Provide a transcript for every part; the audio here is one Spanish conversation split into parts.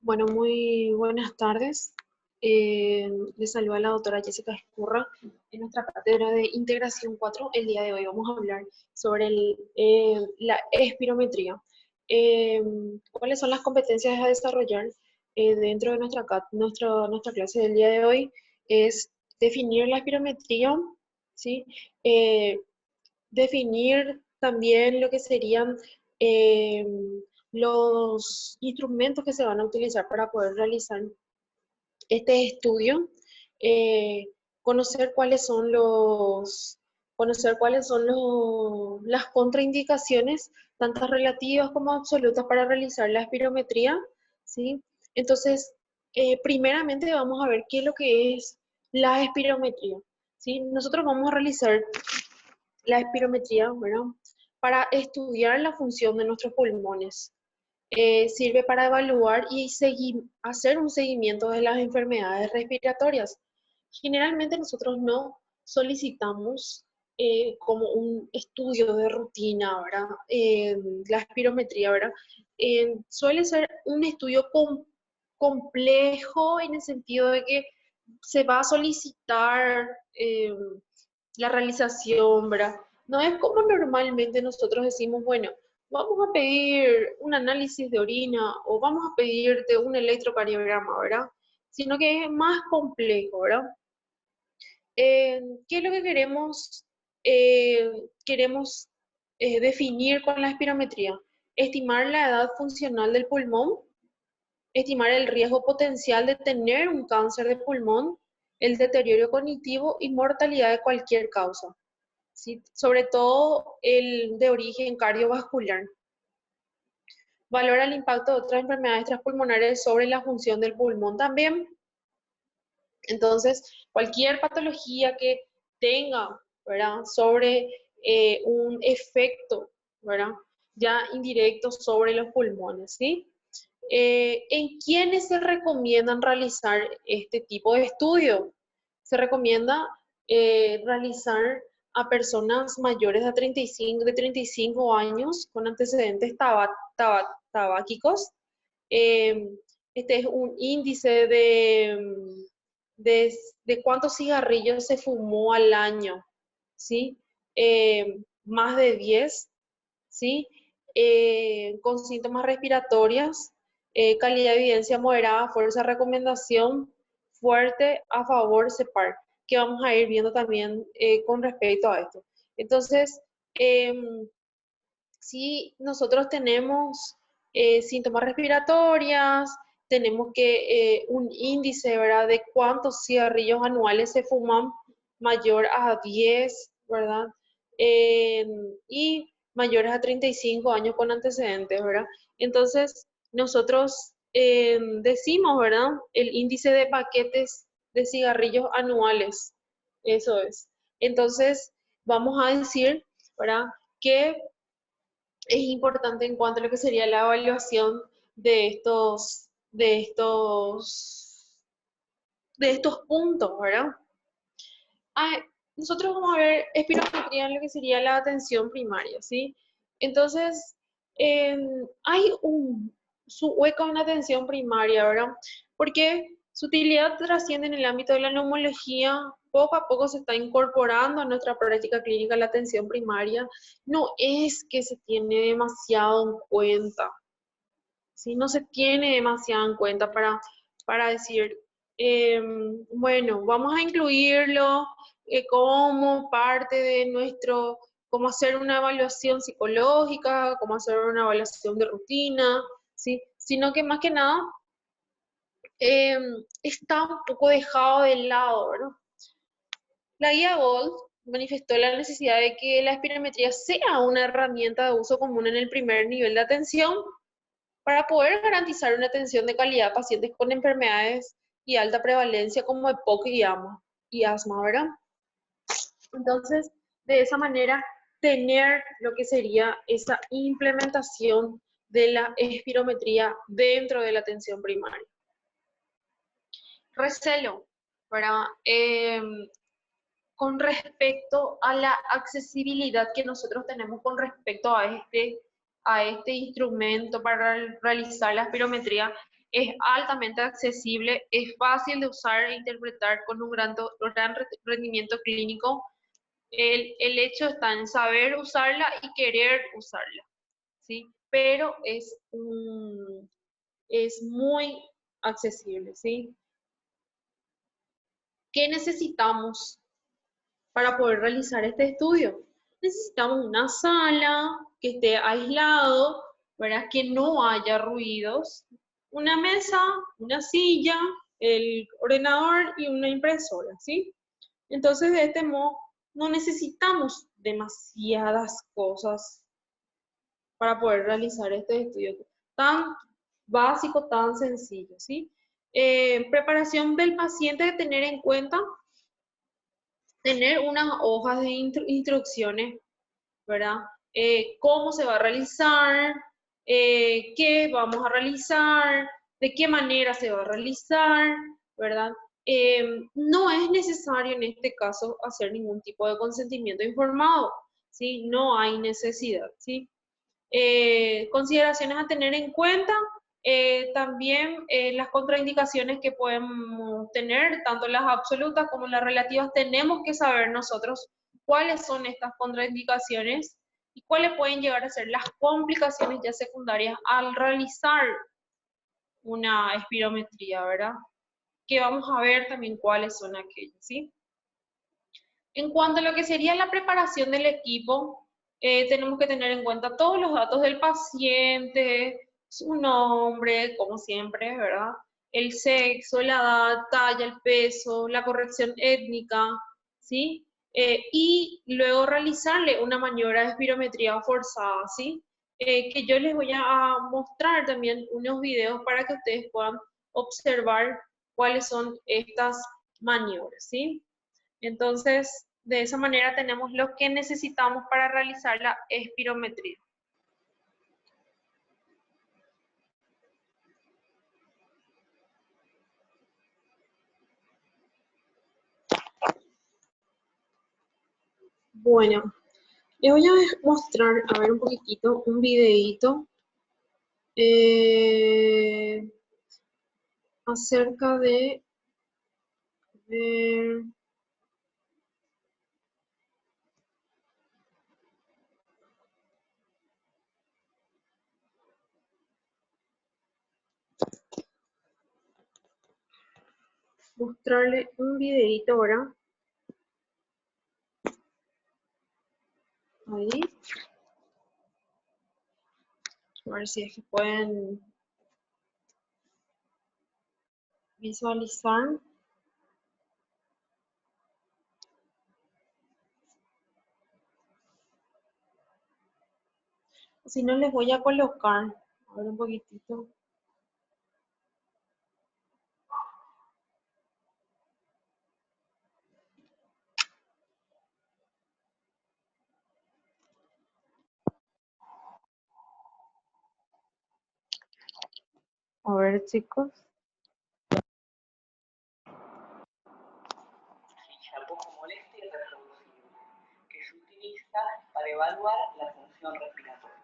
Bueno, muy buenas tardes. Les saluda la doctora Jessica Escurra en nuestra cátedra de Integración 4. El día de hoy vamos a hablar sobre la espirometría. Eh, ¿Cuáles son las competencias a desarrollar dentro de nuestra clase del día de hoy? Es definir la espirometría, ¿sí? Eh, Definir también lo que serían eh, los instrumentos que se van a utilizar para poder realizar este estudio, eh, conocer las contraindicaciones, tantas relativas como absolutas, para realizar la espirometría, ¿sí? Entonces, primeramente vamos a ver qué es lo que es la espirometría, ¿sí? Nosotros vamos a realizar la espirometría, ¿verdad? Para estudiar la función de nuestros pulmones. Sirve para evaluar y hacer un seguimiento de las enfermedades respiratorias. Generalmente nosotros no solicitamos como un estudio de rutina, ¿verdad? La espirometría, ¿verdad? Suele ser un estudio complejo en el sentido de que se va a solicitar la realización, ¿verdad? No es como normalmente nosotros decimos, bueno, vamos a pedir un análisis de orina o vamos a pedirte un electrocardiograma, ¿verdad? Sino que es más complejo, ¿verdad? ¿Qué es lo que queremos? Queremos definir con la espirometría. Estimar la edad funcional del pulmón, estimar el riesgo potencial de tener un cáncer de pulmón, el deterioro cognitivo y mortalidad de cualquier causa, ¿sí? Sobre todo el de origen cardiovascular. Valora el impacto de otras enfermedades transpulmonares sobre la función del pulmón también. Entonces, cualquier patología que tenga, ¿verdad?, sobre un efecto, ¿verdad?, ya indirecto sobre los pulmones, ¿sí? ¿En quiénes se recomiendan realizar este tipo de estudio? Se recomienda realizar a personas mayores de 35 años con antecedentes tabáquicos. Eh, este es un índice de cuántos cigarrillos se fumó al año, ¿sí? Más de 10, ¿sí? Con síntomas respiratorios, calidad de evidencia moderada, fuerza de recomendación fuerte a favor CEPAR, que vamos a ir viendo también con respecto a esto. Entonces, si nosotros tenemos síntomas respiratorios, tenemos un índice, ¿verdad?, de cuántos cigarrillos anuales se fuman mayor a 10, ¿verdad? Eh, y mayores a 35 años con antecedentes, ¿verdad? Entonces, nosotros decimos, ¿verdad?, el índice de paquetes de cigarrillos anuales, eso es. Entonces, vamos a decir, ¿verdad?, que es importante en cuanto a lo que sería la evaluación de estos puntos, ¿verdad? Ah, nosotros vamos a ver espirometría en lo que sería la atención primaria, ¿sí? Entonces, hay su hueco en la atención primaria, ¿verdad? Porque su utilidad trasciende en el ámbito de la neumología, poco a poco se está incorporando a nuestra práctica clínica la atención primaria. No es que se tiene demasiado en cuenta, ¿sí? No se tiene demasiado en cuenta para decir, bueno, vamos a incluirlo como parte de cómo hacer una evaluación psicológica, cómo hacer una evaluación de rutina, ¿sí? Sino que más que nada eh, está un poco dejado de lado, ¿verdad? La guía Gold manifestó la necesidad de que la espirometría sea una herramienta de uso común en el primer nivel de atención para poder garantizar una atención de calidad a pacientes con enfermedades y alta prevalencia como EPOC y asma, ¿verdad? Entonces, de esa manera, tener lo que sería esa implementación de la espirometría dentro de la atención primaria. Recelo, ¿verdad? Con respecto a la accesibilidad que nosotros tenemos con respecto a este instrumento para realizar la espirometría, es altamente accesible, es fácil de usar e interpretar con un gran rendimiento clínico. El hecho está en saber usarla y querer usarla, ¿sí? Pero es muy accesible, ¿sí? ¿Qué necesitamos para poder realizar este estudio? Necesitamos una sala que esté aislado, ¿verdad? Que no haya ruidos, una mesa, una silla, el ordenador y una impresora, ¿sí? Entonces, de este modo, no necesitamos demasiadas cosas para poder realizar este estudio tan básico, tan sencillo, ¿sí? Preparación del paciente, tener en cuenta, tener unas hojas de instrucciones, ¿verdad? Cómo se va a realizar, qué vamos a realizar, de qué manera se va a realizar, ¿verdad? No es necesario en este caso hacer ningún tipo de consentimiento informado, ¿sí? No hay necesidad, ¿sí? Consideraciones a tener en cuenta, también las contraindicaciones que podemos tener, tanto las absolutas como las relativas, tenemos que saber nosotros cuáles son estas contraindicaciones y cuáles pueden llegar a ser las complicaciones ya secundarias al realizar una espirometría, ¿verdad? Que vamos a ver también cuáles son aquellas, ¿sí? En cuanto a lo que sería la preparación del equipo, tenemos que tener en cuenta todos los datos del paciente, su nombre, como siempre, ¿verdad? El sexo, la edad, talla, el peso, la corrección étnica, ¿sí? Y luego realizarle una maniobra de espirometría forzada, ¿sí? Que yo les voy a mostrar también unos videos para que ustedes puedan observar cuáles son estas maniobras, ¿sí? Entonces, de esa manera tenemos lo que necesitamos para realizar la espirometría. Bueno, les voy a mostrar, a ver un poquitito, un videíto acerca de... mostrarle un videíto ahora. Ahí. A ver si es que pueden visualizar. Si no, les voy a colocar, a ver un poquitito. A ver, chicos. Poco molesta y reproducible, que se utiliza para evaluar la función respiratoria.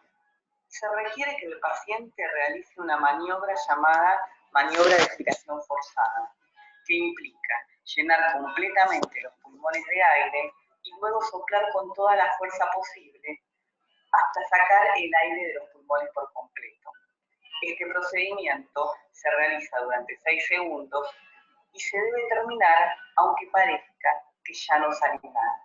Se requiere que el paciente realice una maniobra llamada maniobra de expiración forzada, que implica llenar completamente los pulmones de aire y luego soplar con toda la fuerza posible hasta sacar el aire de los pulmones por completo. Este procedimiento se realiza durante 6 segundos y se debe terminar aunque parezca que ya no sale nada.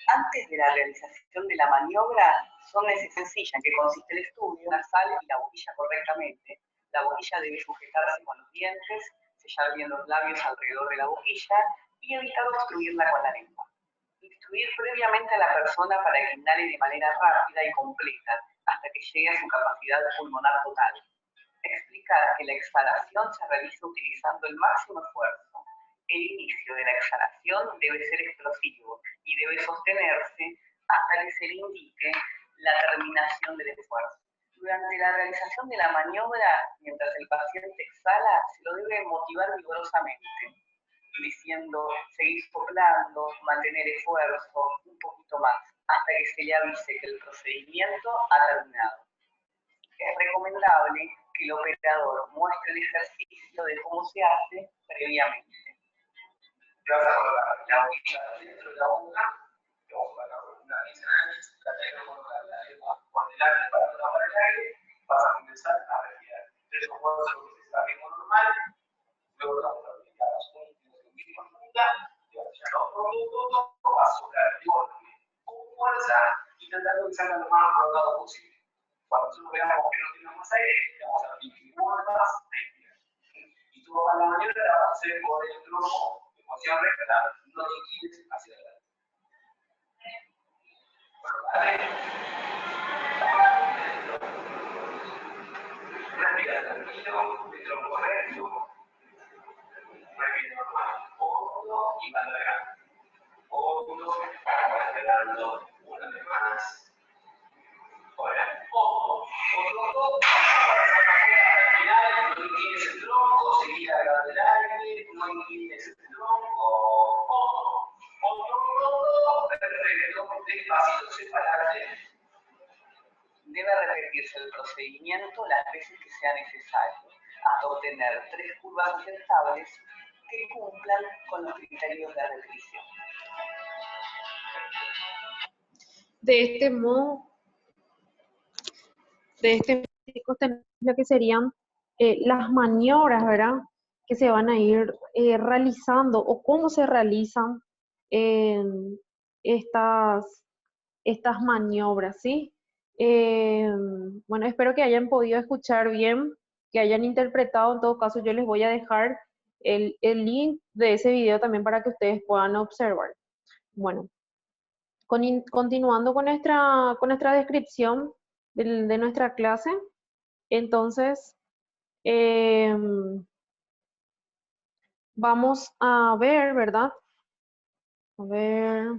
Antes de la realización de la maniobra, son sencillas, en que consiste el estudio, nasal y la boquilla correctamente. La boquilla debe sujetarse con los dientes, sellar bien los labios alrededor de la boquilla y evitar obstruirla con la lengua. Instruir previamente a la persona para que inhale de manera rápida y completa hasta que llegue a su capacidad pulmonar total. Explicar que la exhalación se realiza utilizando el máximo esfuerzo. El inicio de la exhalación debe ser explosivo y debe sostenerse hasta que se le indique la terminación del esfuerzo. Durante la realización de la maniobra, mientras el paciente exhala, se lo debe motivar vigorosamente, diciendo seguir soplando, mantener esfuerzo, un poquito más, hasta que se le avise que el procedimiento ha terminado. Es recomendable recomendable que el operador muestre el ejercicio de cómo se hace previamente. Te vas a colocar la boquilla dentro de la boca, te vas a colocar una nariz, la tenés que colocar la lengua por delante para no tapar el aire, vas a comenzar a respirar. 3 o 4 veces a ritmo normal, luego vas a aplicar las puntas en profundidad, te vas a echar otro, vas a soplar el golpe con fuerza, intentando que salga lo más rodado posible. Cuando nosotros veamos que no tenemos más aire, le vamos a aplicar más aire. Y tú a la mañana la vas a hacer por el tronco de posición recta, no te inclines hacia adelante. ¿Vale? Respira tranquilo, de tronco recto. Respira normal. Hondo y alargando. Hondo, alargando, una vez más. Ahora, ojo, otro, respirar, no inclines el tronco, seguir agarrando el aire, no inclines el tronco, otro, perfecto, despacito, separate. Debe repetirse el procedimiento las veces que sea necesario, hasta obtener 3 curvas aceptables que cumplan con los criterios de repetición. De este modo, tenemos lo que serían las maniobras, ¿verdad? Que se van a ir realizando o cómo se realizan estas maniobras, ¿sí? Bueno, espero que hayan podido escuchar bien, que hayan interpretado. En todo caso, yo les voy a dejar el link de ese video también para que ustedes puedan observar. Bueno, continuando con nuestra descripción de nuestra clase, entonces vamos a ver, ¿verdad? A ver.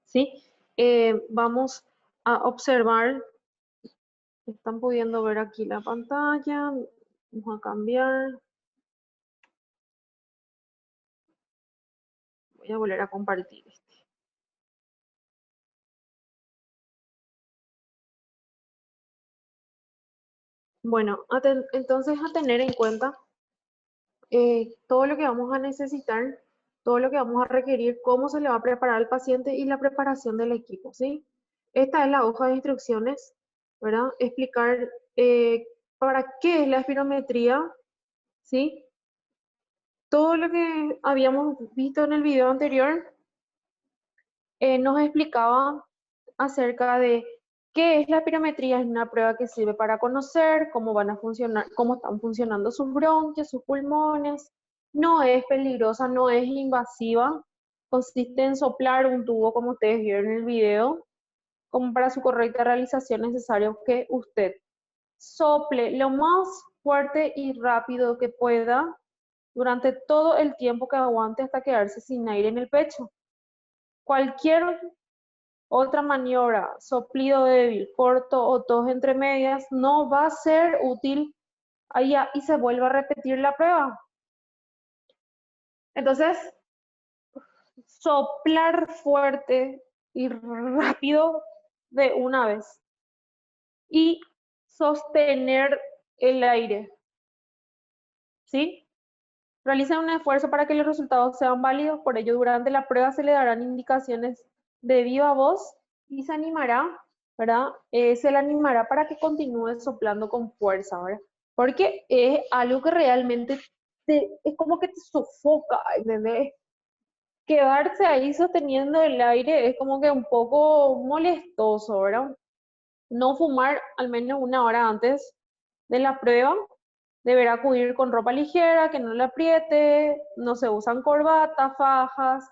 ¿Sí? Vamos a observar, están pudiendo ver aquí la pantalla, vamos a cambiar, voy a volver a compartir este. Bueno, entonces a tener en cuenta todo lo que vamos a necesitar, todo lo que vamos a requerir, cómo se le va a preparar al paciente y la preparación del equipo, ¿sí? Esta es la hoja de instrucciones, ¿verdad? Explicar para qué es la espirometría, ¿sí? Todo lo que habíamos visto en el video anterior nos explicaba acerca de qué es la espirometría. Es una prueba que sirve para conocer cómo van a funcionar, cómo están funcionando sus bronquios, sus pulmones. No es peligrosa, no es invasiva. Consiste en soplar un tubo, como ustedes vieron en el video. Como para su correcta realización es necesario que usted sople lo más fuerte y rápido que pueda durante todo el tiempo que aguante hasta quedarse sin aire en el pecho. Cualquier otra maniobra, soplido débil, corto o tos entre medias, no va a ser útil allá y se vuelve a repetir la prueba. Entonces, soplar fuerte y rápido de una vez y sostener el aire, ¿sí? Realicen un esfuerzo para que los resultados sean válidos, por ello durante la prueba se le darán indicaciones de viva voz y se animará, ¿verdad? Se le animará para que continúe soplando con fuerza, ¿verdad? Porque es algo que realmente es como que te sofoca, ¿entendés? Quedarse ahí sosteniendo el aire es como que un poco molestoso, ¿verdad? No fumar al menos una hora antes de la prueba. Deberá acudir con ropa ligera, que no le apriete, no se usan corbatas, fajas,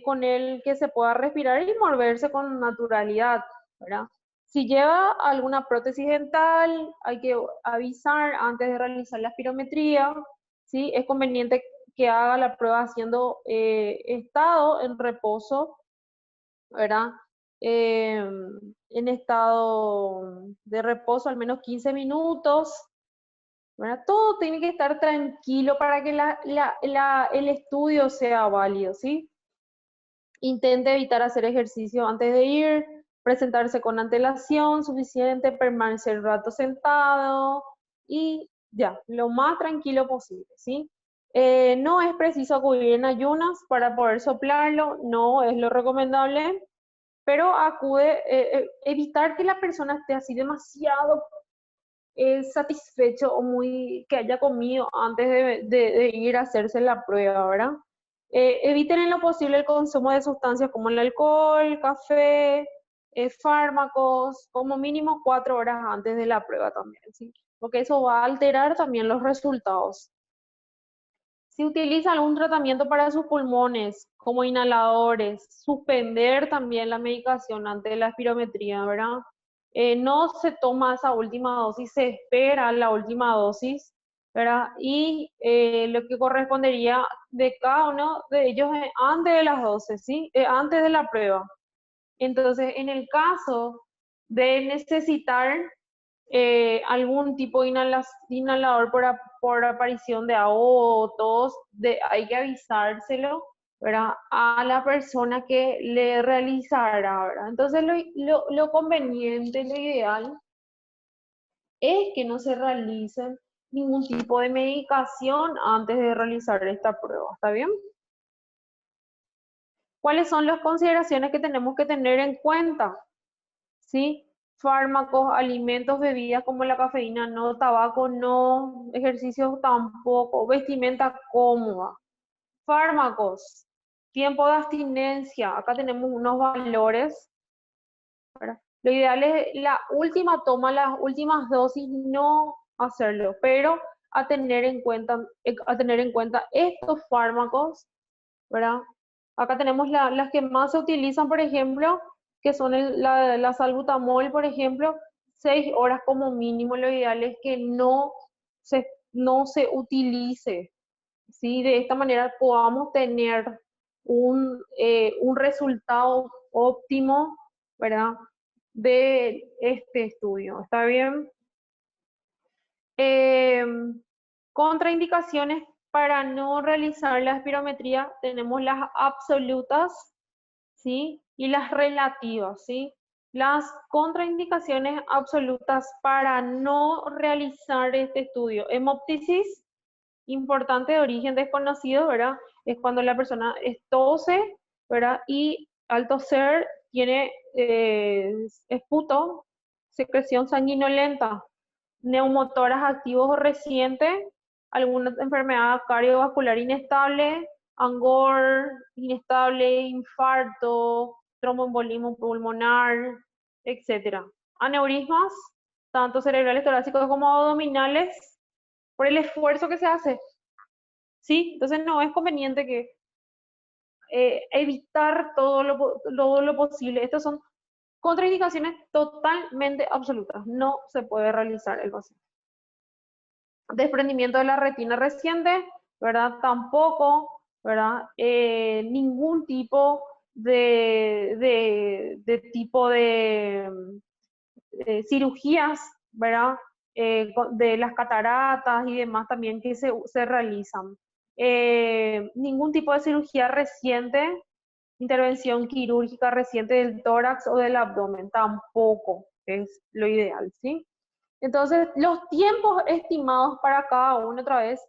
con el que se pueda respirar y moverse con naturalidad, ¿verdad? Si lleva alguna prótesis dental, hay que avisar antes de realizar la espirometría, ¿sí? Es conveniente que haga la prueba haciendo estado en reposo, ¿verdad? En estado de reposo al menos 15 minutos, ¿verdad? Todo tiene que estar tranquilo para que el estudio sea válido, ¿sí? Intente evitar hacer ejercicio antes de ir, presentarse con antelación suficiente, permanecer un rato sentado y ya, lo más tranquilo posible, ¿sí? No es preciso acudir en ayunas para poder soplarlo, no es lo recomendable, pero evitar que la persona esté así demasiado satisfecho o muy que haya comido antes de ir a hacerse la prueba, ¿verdad? Eviten en lo posible el consumo de sustancias como el alcohol, café, fármacos, como mínimo 4 horas antes de la prueba también, ¿sí? Porque eso va a alterar también los resultados. Si utiliza algún tratamiento para sus pulmones, como inhaladores, suspender también la medicación antes de la espirometría, ¿verdad? No se toma esa última dosis, se espera la última dosis, ¿verdad? Y lo que correspondería de cada uno de ellos es antes de las dosis, ¿sí? Antes de la prueba. Entonces, en el caso de necesitar algún tipo de inhalador por aparición de ahogo o tos, hay que avisárselo, ¿verdad? A la persona que le realizará, ¿verdad? Entonces lo conveniente, lo ideal es que no se realice ningún tipo de medicación antes de realizar esta prueba, ¿está bien? ¿Cuáles son las consideraciones que tenemos que tener en cuenta? ¿Sí? Fármacos, alimentos, bebidas como la cafeína, no, tabaco, no, ejercicios tampoco, vestimenta cómoda. Fármacos, tiempo de abstinencia, acá tenemos unos valores, ¿verdad? Lo ideal es la última toma, las últimas dosis, no hacerlo, pero a tener en cuenta estos fármacos, ¿verdad? Acá tenemos las que más se utilizan, por ejemplo, que son la salbutamol, por ejemplo, 6 horas como mínimo. Lo ideal es que no se utilice, ¿sí? De esta manera podamos tener un resultado óptimo, ¿verdad? De este estudio. ¿Está bien? Eh, Contraindicaciones para no realizar la espirometría tenemos las absolutas, ¿sí? Y las relativas, ¿sí? Las contraindicaciones absolutas para no realizar este estudio. Hemoptisis, importante de origen desconocido, ¿verdad? Es cuando la persona tose, ¿verdad? Y al toser tiene esputo, secreción sanguinolenta, neumotoras activos o recientes, alguna enfermedad cardiovascular inestable, angor inestable, infarto, tromboembolismo pulmonar, etcétera. Aneurismas, tanto cerebrales torácicos como abdominales, por el esfuerzo que se hace. ¿Sí? Entonces no es conveniente que evitar todo lo posible. Estas son contraindicaciones totalmente absolutas. No se puede realizar el vacío. Desprendimiento de la retina reciente, ¿verdad? Tampoco, ¿verdad? Ningún tipo de tipo de cirugías, ¿verdad? De las cataratas y demás también que se realizan. Ningún tipo de cirugía reciente, intervención quirúrgica reciente del tórax o del abdomen, tampoco es lo ideal, ¿sí? Entonces, los tiempos estimados para cada uno, otra vez,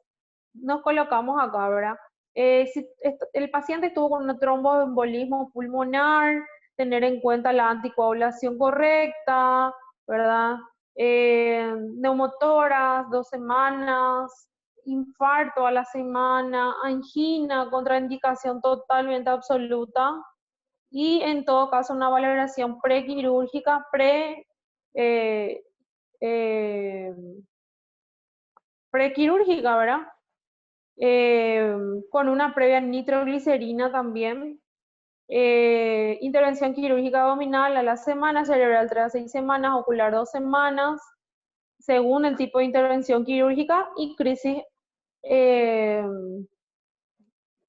nos colocamos acá, ¿verdad? Si el paciente estuvo con un tromboembolismo pulmonar, tener en cuenta la anticoagulación correcta, ¿verdad? Neumotoras, 2 semanas, infarto a la semana, angina, contraindicación totalmente absoluta, y en todo caso una valoración prequirúrgica, eh, eh, prequirúrgica, ¿verdad? Eh, con una previa nitroglicerina también. Intervención quirúrgica abdominal a la semana, cerebral 3 a 6 semanas, ocular 2 semanas, según el tipo de intervención quirúrgica, y crisis eh,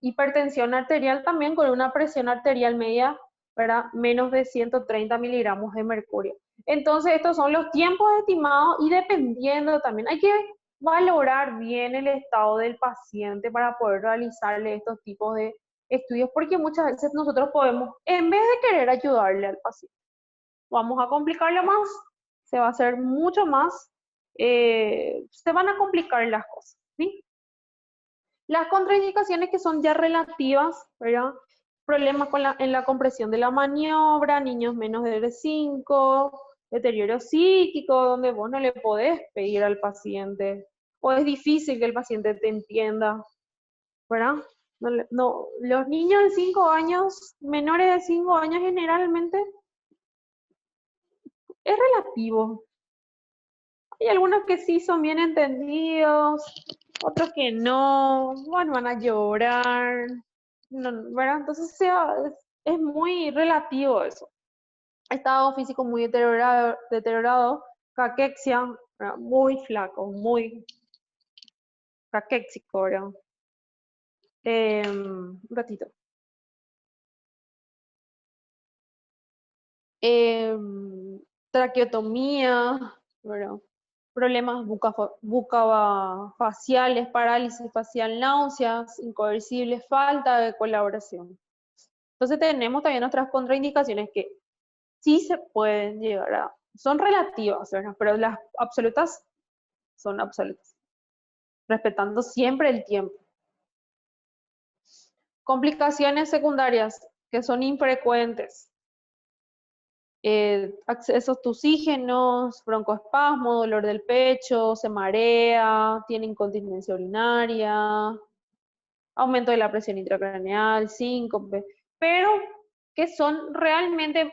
hipertensión arterial también con una presión arterial media, ¿verdad? Menos de 130 miligramos de mercurio. Entonces, estos son los tiempos estimados y dependiendo también, hay que valorar bien el estado del paciente para poder realizarle estos tipos de estudios porque muchas veces nosotros podemos, en vez de querer ayudarle al paciente, vamos a complicarle más, se va a hacer mucho más, se van a complicar las cosas, ¿sí? Las contraindicaciones que son ya relativas, ¿verdad? Problemas en la compresión de la maniobra, niños menos de 5, deterioro psíquico, donde vos no le podés pedir al paciente, o es difícil que el paciente te entienda, ¿verdad? Los niños de 5 años, menores de 5 años generalmente, es relativo. Hay algunos que sí son bien entendidos, otros que no, bueno, van a llorar, ¿verdad? Entonces es muy relativo eso. Estado físico muy deteriorado, caquexia, ¿verdad? Muy flaco, muy caquéxico, ¿verdad? Un ratito. Traqueotomía, ¿verdad? Problemas bucofaciales, parálisis facial, náuseas, incoercibles, falta de colaboración. Entonces tenemos también otras contraindicaciones que sí se pueden llegar a, son relativas, ¿verdad? Pero las absolutas son absolutas, respetando siempre el tiempo. Complicaciones secundarias que son infrecuentes. Accesos oxígenos, broncoespasmo, dolor del pecho, se marea, tiene incontinencia urinaria, aumento de la presión intracraneal, síncope, pero que son realmente,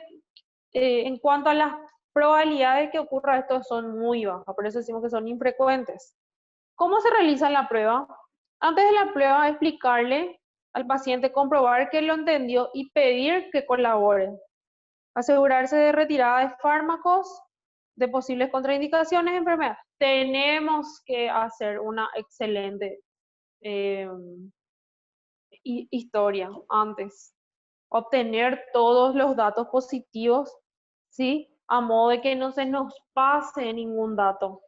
en cuanto a las probabilidades de que ocurra esto, son muy bajas, por eso decimos que son infrecuentes. ¿Cómo se realiza la prueba? Antes de la prueba, explicarle al paciente, comprobar que lo entendió y pedir que colabore. Asegurarse de retirada de fármacos, de posibles contraindicaciones, enfermedades. Tenemos que hacer una excelente historia antes. Obtener todos los datos positivos, ¿sí? A modo de que no se nos pase ningún dato.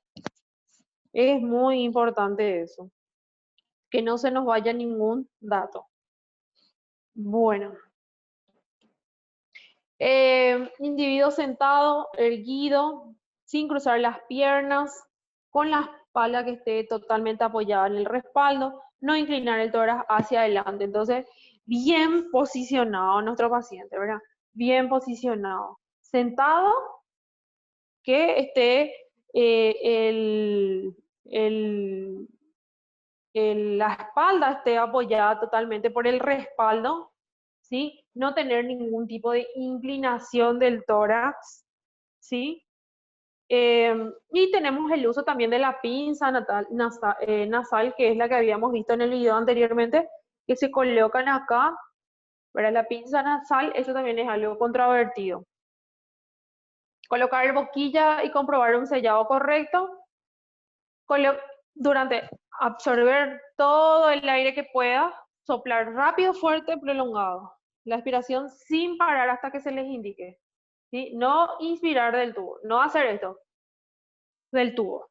Es muy importante eso. Que no se nos vaya ningún dato. Bueno. Individuo sentado, erguido, sin cruzar las piernas, con la espalda que esté totalmente apoyada en el respaldo, no inclinar el tórax hacia adelante. Entonces, bien posicionado nuestro paciente, ¿verdad? Bien posicionado. Sentado, que esté la espalda esté apoyada totalmente por el respaldo, ¿sí? No tener ningún tipo de inclinación del tórax, ¿sí? Y tenemos el uso también de la pinza nasal, que es la que habíamos visto en el video anteriormente, que se colocan acá. Para la pinza nasal, eso también es algo controvertido. Colocar boquilla y comprobar un sellado correcto. Durante absorber todo el aire que pueda, soplar rápido, fuerte, prolongado. La aspiración sin parar hasta que se les indique. ¿Sí? No inspirar del tubo, no hacer esto del tubo.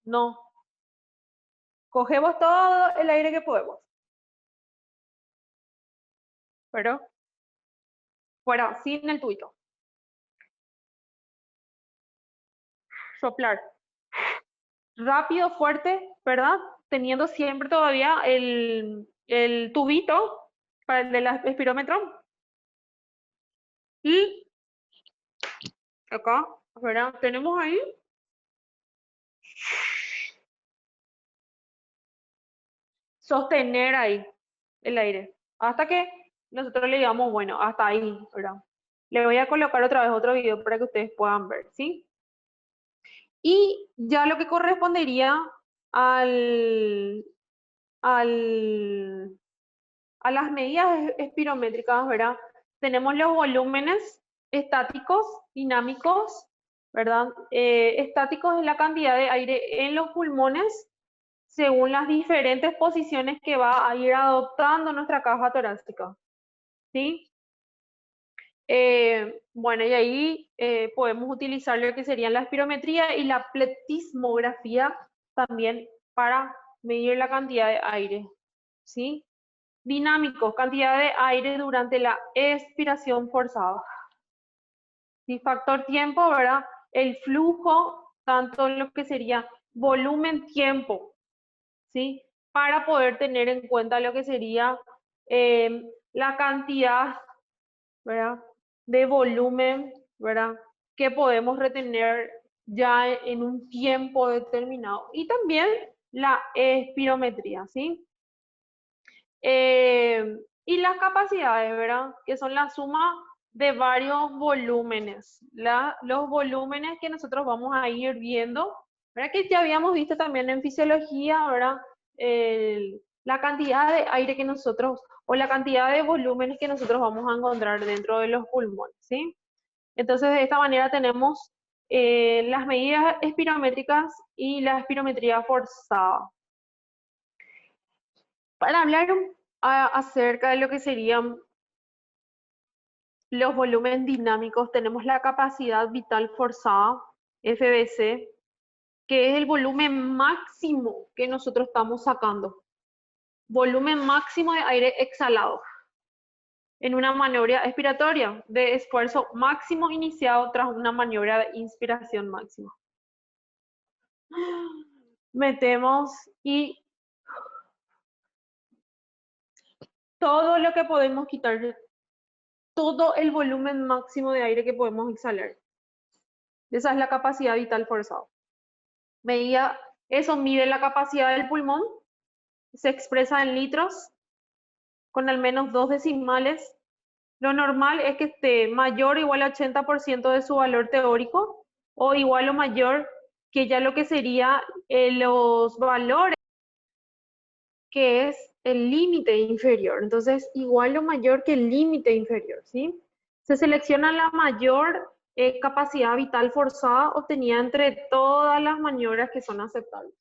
No. Cogemos todo el aire que podemos. Pero fuera, sin el tubito. Soplar. Rápido, fuerte, ¿verdad? Teniendo siempre todavía el tubito para el del espirómetro. Y acá, ¿verdad? Tenemos ahí. Sostener ahí el aire. Hasta que nosotros le digamos, bueno, hasta ahí, ¿verdad? Le voy a colocar otra vez otro video para que ustedes puedan ver, ¿sí? Y ya lo que correspondería al, a las medidas espirométricas, ¿verdad? Tenemos los volúmenes estáticos, dinámicos, ¿verdad? Estáticos es la cantidad de aire en los pulmones según las diferentes posiciones que va a ir adoptando nuestra caja torácica, ¿sí? Bueno, y ahí podemos utilizar lo que serían la espirometría y la pletismografía también para medir la cantidad de aire, ¿sí? dinámicos, cantidad de aire durante la expiración forzada. Y factor tiempo, ¿verdad? El flujo, tanto lo que sería volumen, tiempo, ¿sí? Para poder tener en cuenta lo que sería la cantidad, ¿verdad? De volumen, ¿verdad? Que podemos retener ya en un tiempo determinado. Y también la espirometría, ¿sí? Y las capacidades, ¿verdad? Que son la suma de varios volúmenes. Los volúmenes que nosotros vamos a ir viendo, ¿verdad? Que ya habíamos visto también en fisiología, ¿verdad? La cantidad de aire que nosotros, o la cantidad de volúmenes que nosotros vamos a encontrar dentro de los pulmones, ¿sí? Entonces, de esta manera tenemos las medidas espirométricas y la espirometría forzada. Para hablar acerca de lo que serían los volúmenes dinámicos, tenemos la capacidad vital forzada, FVC, que es el volumen máximo que nosotros estamos sacando. Volumen máximo de aire exhalado en una maniobra expiratoria de esfuerzo máximo iniciado tras una maniobra de inspiración máxima. Metemos y todo lo que podemos quitar, todo el volumen máximo de aire que podemos exhalar. Esa es la capacidad vital forzada. Eso mide la capacidad del pulmón, se expresa en litros, con al menos 2 decimales. Lo normal es que esté mayor o igual a 80% de su valor teórico, o igual o mayor que ya lo que sería los valores, que es el límite inferior. Entonces, igual o mayor que el límite inferior, ¿sí? Se selecciona la mayor capacidad vital forzada obtenida entre todas las maniobras que son aceptables.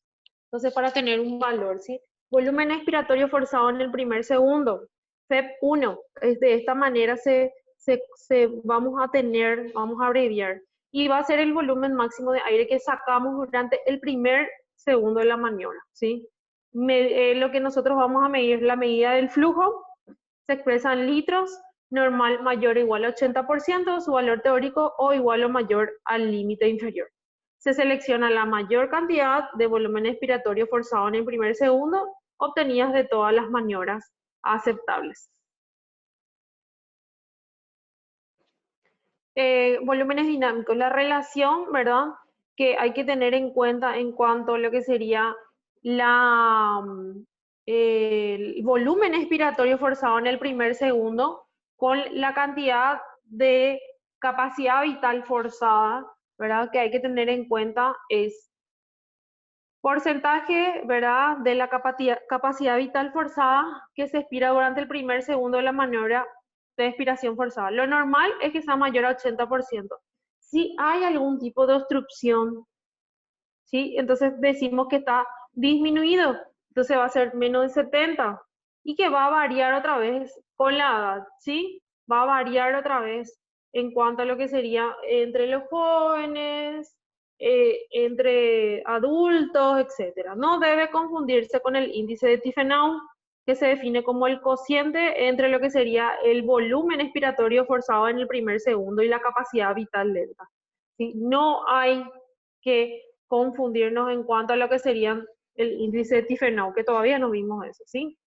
Entonces, para tener un valor, ¿sí? Volumen expiratorio forzado en el primer segundo. FEP1. De esta manera vamos a abreviar. Y va a ser el volumen máximo de aire que sacamos durante el primer segundo de la maniobra, ¿sí? Lo que nosotros vamos a medir es la medida del flujo. Se expresa en litros, normal mayor o igual a 80%, su valor teórico o igual o mayor al límite inferior. Se selecciona la mayor cantidad de volumen expiratorio forzado en el primer segundo, obtenidas de todas las maniobras aceptables. Volúmenes dinámicos, la relación, ¿verdad? Que hay que tener en cuenta en cuanto a lo que sería el volumen expiratorio forzado en el primer segundo con la cantidad de capacidad vital forzada, ¿verdad? Que hay que tener en cuenta es porcentaje, ¿verdad? De la capacidad vital forzada que se expira durante el primer segundo de la maniobra de expiración forzada. Lo normal es que sea mayor a 80%. Si hay algún tipo de obstrucción, ¿sí? Entonces decimos que está disminuido, entonces va a ser menos de 70 y que va a variar otra vez con la edad, ¿sí? Va a variar otra vez en cuanto a lo que sería entre los jóvenes, entre adultos, etcétera. No debe confundirse con el índice de Tiefenau, que se define como el cociente entre lo que sería el volumen expiratorio forzado en el primer segundo y la capacidad vital lenta, ¿sí? No hay que confundirnos en cuanto a lo que serían el índice de Tiefenau, que todavía no vimos eso, ¿sí?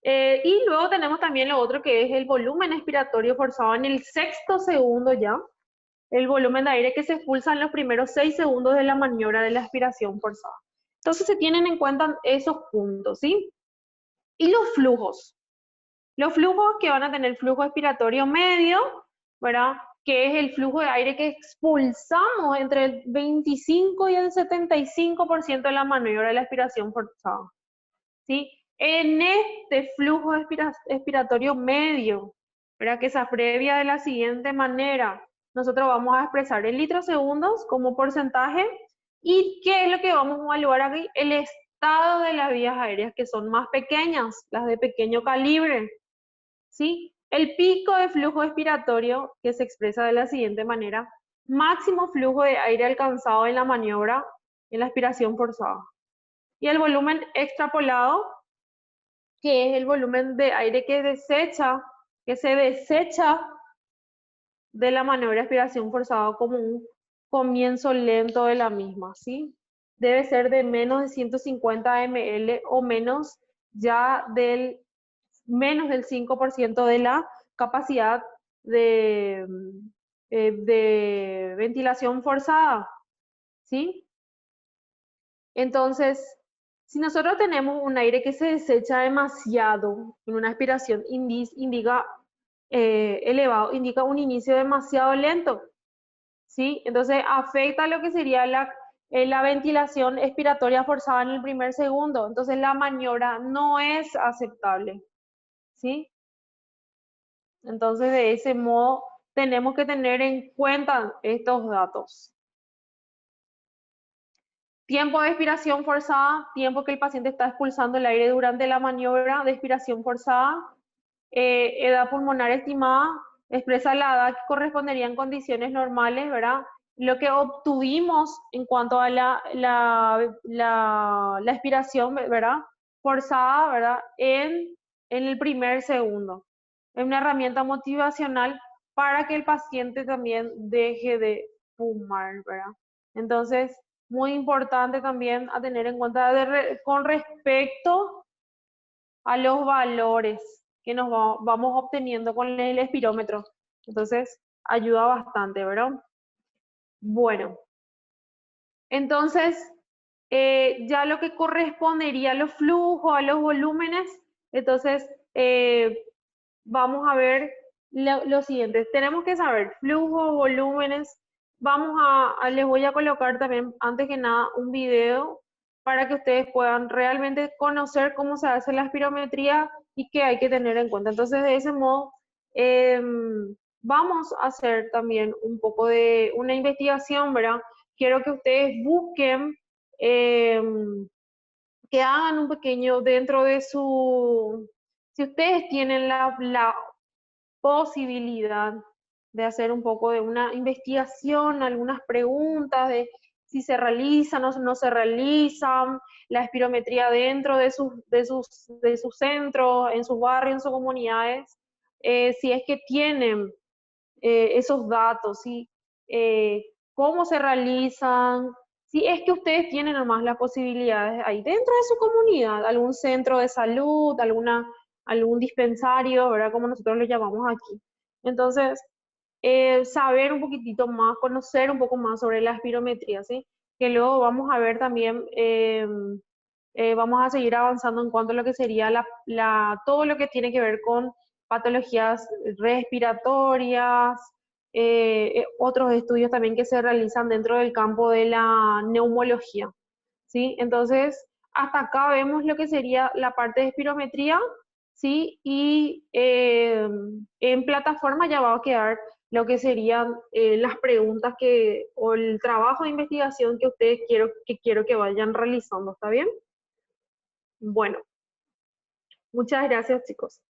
Y luego tenemos también lo otro que es el volumen expiratorio forzado en el sexto segundo ya, el volumen de aire que se expulsa en los primeros 6 segundos de la maniobra de la aspiración forzada. Entonces se tienen en cuenta esos puntos, ¿sí? Y los flujos que van a tener flujo expiratorio medio, ¿verdad? Que es el flujo de aire que expulsamos entre el 25 y el 75% de la maniobra de la aspiración forzada, ¿sí? En este flujo expiratorio medio, ¿verdad? Que se abrevia de la siguiente manera. Nosotros vamos a expresar en litros segundos como porcentaje. ¿Y qué es lo que vamos a evaluar aquí? El estado de las vías aéreas, que son más pequeñas, las de pequeño calibre, ¿sí? El pico de flujo expiratorio, que se expresa de la siguiente manera: máximo flujo de aire alcanzado en la maniobra, en la aspiración forzada. Y el volumen extrapolado, que es el volumen de aire que se desecha de la maniobra de aspiración forzada como un comienzo lento de la misma, ¿sí? Debe ser de menos de 150 ml o menos ya del menos del 5% de la capacidad de ventilación forzada, ¿sí? Entonces, si nosotros tenemos un aire que se desecha demasiado en una aspiración indica elevado, indica un inicio demasiado lento, ¿sí? Entonces afecta lo que sería la ventilación expiratoria forzada en el primer segundo. Entonces la maniobra no es aceptable, ¿sí? Entonces de ese modo tenemos que tener en cuenta estos datos. Tiempo de expiración forzada, tiempo que el paciente está expulsando el aire durante la maniobra de expiración forzada. Edad pulmonar estimada, expresa la edad que correspondería en condiciones normales, ¿verdad? Lo que obtuvimos en cuanto a la expiración, ¿verdad? Forzada, ¿verdad? En el primer segundo. Es una herramienta motivacional para que el paciente también deje de fumar, ¿verdad? Entonces, muy importante también a tener en cuenta con respecto a los valores que vamos obteniendo con el espirómetro. Entonces, ayuda bastante, ¿verdad? Bueno, entonces, ya lo que correspondería a los flujos, a los volúmenes, entonces, vamos a ver lo siguiente. Tenemos que saber flujos, volúmenes. Les voy a colocar también, antes que nada, un video para que ustedes puedan realmente conocer cómo se hace la espirometría y qué hay que tener en cuenta. Entonces, de ese modo, vamos a hacer también un poco de una investigación, ¿verdad? Quiero que ustedes busquen, que hagan un pequeño dentro de si ustedes tienen la posibilidad de hacer un poco de una investigación, algunas preguntas de si se realizan o no se realizan, la espirometría dentro de sus centros, en sus barrios, en sus comunidades, si es que tienen esos datos, ¿sí? Cómo se realizan, si es que ustedes tienen nomás las posibilidades ahí dentro de su comunidad, algún centro de salud, algún dispensario, ¿verdad? Como nosotros lo llamamos aquí. Entonces, saber un poquitito más, conocer un poco más sobre la espirometría, ¿sí? Que luego vamos a ver también, vamos a seguir avanzando en cuanto a lo que sería todo lo que tiene que ver con patologías respiratorias, otros estudios también que se realizan dentro del campo de la neumología, ¿sí? Entonces, hasta acá vemos lo que sería la parte de espirometría, ¿sí? Y en plataforma ya va a quedar lo que serían las preguntas o el trabajo de investigación que ustedes quiero que vayan realizando, ¿está bien? Bueno, muchas gracias, chicos.